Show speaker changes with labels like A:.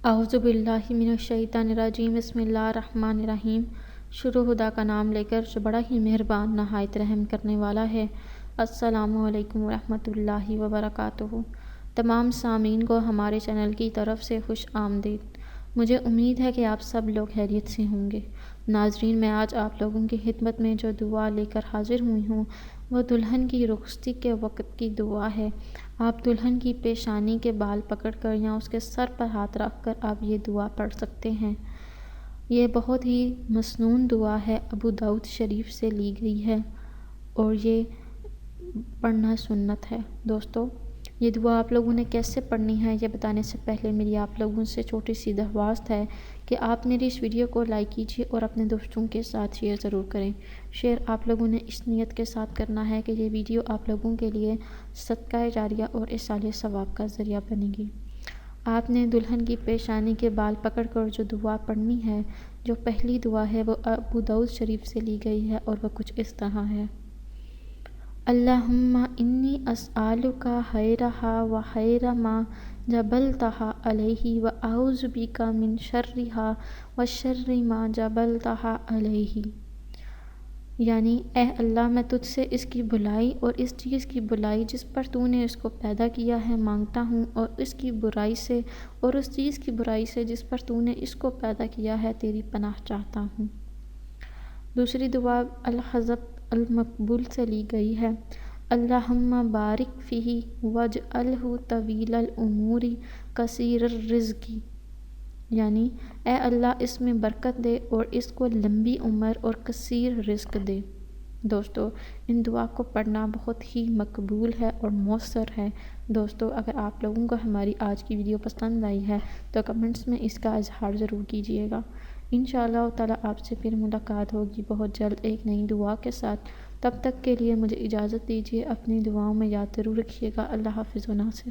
A: اعوذ باللہ من الشیطان الرجیم، بسم اللہ الرحمن الرحیم۔ شروع خدا کا نام لے کر جو بڑا ہی مہربان نہایت رحم کرنے والا ہے۔ السلام علیکم ورحمۃ اللہ وبرکاتہ۔ تمام سامعین کو ہمارے چینل کی طرف سے خوش آمدید۔ مجھے امید ہے کہ آپ سب لوگ خیریت سے ہوں گے۔ ناظرین، میں آج آپ لوگوں کی خدمت میں جو دعا لے کر حاضر ہوئی ہوں وہ دلہن کی رخصتی کے وقت کی دعا ہے۔ آپ دلہن کی پیشانی کے بال پکڑ کر یا اس کے سر پر ہاتھ رکھ کر آپ یہ دعا پڑھ سکتے ہیں۔ یہ بہت ہی مسنون دعا ہے، ابو داؤد شریف سے لی گئی ہے اور یہ پڑھنا سنت ہے۔ دوستو، یہ دعا آپ لوگوں نے کیسے پڑھنی ہے یہ بتانے سے پہلے میری آپ لوگوں سے چھوٹی سی درخواست ہے کہ آپ میری اس ویڈیو کو لائک کیجیے اور اپنے دوستوں کے ساتھ شیئر ضرور کریں۔ شیئر آپ لوگوں نے اس نیت کے ساتھ کرنا ہے کہ یہ ویڈیو آپ لوگوں کے لیے صدقہ جاریہ اور ایصال ثواب کا ذریعہ بنے گی۔ آپ نے دلہن کی پیشانی کے بال پکڑ کر جو دعا پڑھنی ہے، جو پہلی دعا ہے، وہ ابو داؤد شریف سے لی گئی ہے اور وہ کچھ اس طرح ہے: اللہم انی اسألک خیرہا و خیر ما جبلتہا علیہ و اعوذ بک من شرہا و شر ما جبلتہا علیہ۔ یعنی اے اللہ، میں تجھ سے اس کی بھلائی اور اس چیز کی بھلائی جس پر تو نے اس کو پیدا کیا ہے مانگتا ہوں، اور اس کی برائی سے اور اس چیز کی برائی سے جس پر تو نے اس کو پیدا کیا ہے تیری پناہ چاہتا ہوں۔ دوسری دعا الحزب المقبول سے لی گئی ہے: اللہم بارک فیہ واجعلہ طویل العمر کثیر الرزق۔ یعنی اے اللہ، اس میں برکت دے اور اس کو لمبی عمر اور کثیر رزق دے۔ دوستو، ان دعا کو پڑھنا بہت ہی مقبول ہے اور مؤثر ہے۔ دوستو، اگر آپ لوگوں کو ہماری آج کی ویڈیو پسند آئی ہے تو کمنٹس میں اس کا اظہار ضرور کیجیے گا۔ انشاءاللہ تعالیٰ آپ سے پھر ملاقات ہوگی بہت جلد ایک نئی دعا کے ساتھ۔ تب تک کے لیے مجھے اجازت دیجیے، اپنی دعاؤں میں یاد ضرور رکھیے گا۔ اللہ حافظ و ناصر۔